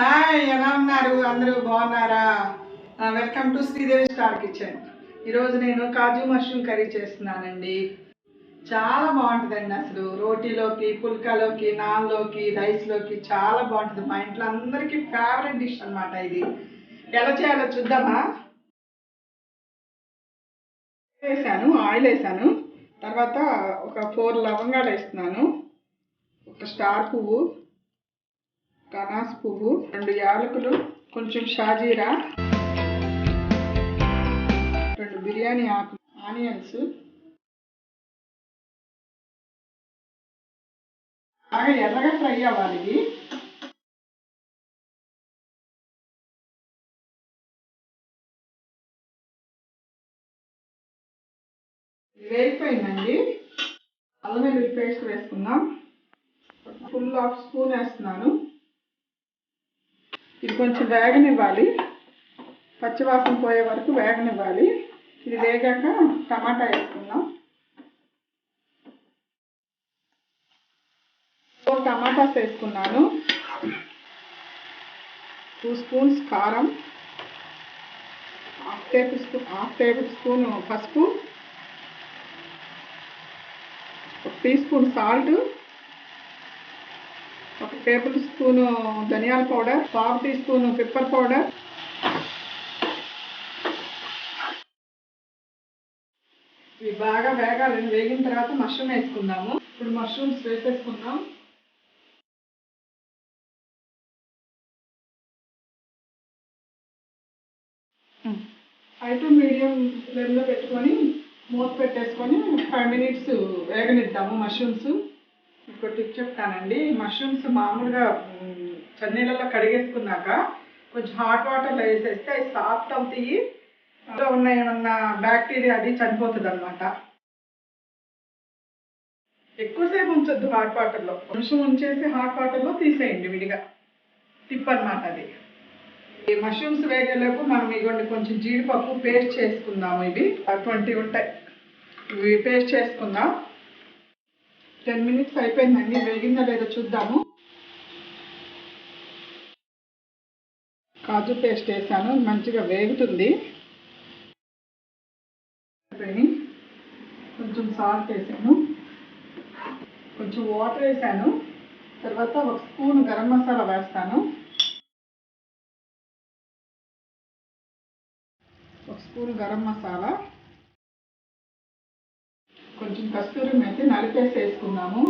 Hi, ఎలా ఉన్నారు? అందరూ బాగున్నారా? Welcome to Sridevi star kitchen. ఈరోజు నేను కాజు మష్రూమ్ కర్రీ చేస్తున్నానండి. చాలా బాగుంటుందండి. అసలు రోటీలోకి, పుల్కాలోకి, నాన్లోకి, రైస్లోకి చాలా బాగుంటుంది. మా ఇంట్లో అందరికీ ఫేవరెట్ డిష్ అనమాట ఇది. ఎలా చేయాలో చూద్దామా? ఆయిల్ వేసాను. తర్వాత ఒక 4 లవంగాలు వేస్తున్నాను, ఒక స్టార్ పువ్వు, కనాస్ పువ్వు, 2 యాలకులు, కొంచెం షాజీరా, 2 బిర్యానీ ఆకు, ఆనియన్స్ బాగా ఎర్రగా ఫ్రై అవ్వాలి. ఇది వేగిపోయిందండి. అల్లం వెల్లుల్లి పేస్ట్ వేసుకుందాం. ఫుల్ హాఫ్ స్పూన్ వేస్తున్నాను. ఇది కొంచెం వేగనివ్వాలి, పచ్చివాసన పోయే వరకు వేగనివ్వాలి. ఇది వేగాక టమాటా వేసుకుందాం. 4 టమాటాస్ వేసుకున్నాను. 2 స్పూన్స్ కారం, హాఫ్ టేబుల్ స్పూన్ పసుపు, 1 teaspoon salt, 1 tablespoon ధనియాల powder, 1/2 teaspoon pepper powder. ఇవి బాగా వేగాలని. వేగిన తర్వాత మష్రూమ్ వేసుకుందాము. ఇప్పుడు మష్రూమ్స్ వేసేసుకుందాం. హై టు మీడియం ఫ్లేమ్లో పెట్టుకొని మూత పెట్టేసుకొని 5 మినిట్స్ వేగనిద్దాము మష్రూమ్స్. ఇంకో టిప్ చెప్తానండి. మష్రూమ్స్ మామూలుగా చన్నీళ్ళలో కడిగేసుకున్నాక కొంచెం హాట్ వాటర్లో వేసేస్తే అవి సాఫ్ట్ అవుతాయి. అందులో ఉన్న ఏమన్నా బ్యాక్టీరియా అది చనిపోతుంది అనమాట. ఎక్కువసేపు ఉంచొద్దు హాట్ వాటర్లో. నిమిషం ఉంచేసి హాట్ వాటర్లో తీసేయండి విడిగా. టిప్ అనమాట అది. ఈ మష్రూమ్స్ వేగేలోపు మనం ఇవ్వండి కొంచెం జీడిపప్పు పేస్ట్ చేసుకుందాము. ఇవి 20 ఉంటాయి. ఇవి పేస్ట్ చేసుకుందాం. 10 మినిట్స్ అయిపోయిందండి. వేగిందో లేదో చూద్దాము. కాజు పేస్ట్ వేసాను, మంచిగా వేగుతుంది. కొంచెం సాల్ట్ వేసాను, కొంచెం వాటర్ వేసాను. తర్వాత 1 స్పూన్ గరం మసాలా వేస్తాను, 1 స్పూన్ గరం మసాలా, కొంచెం కస్తూరి మేతి నలిపేసి వేసుకుందాము.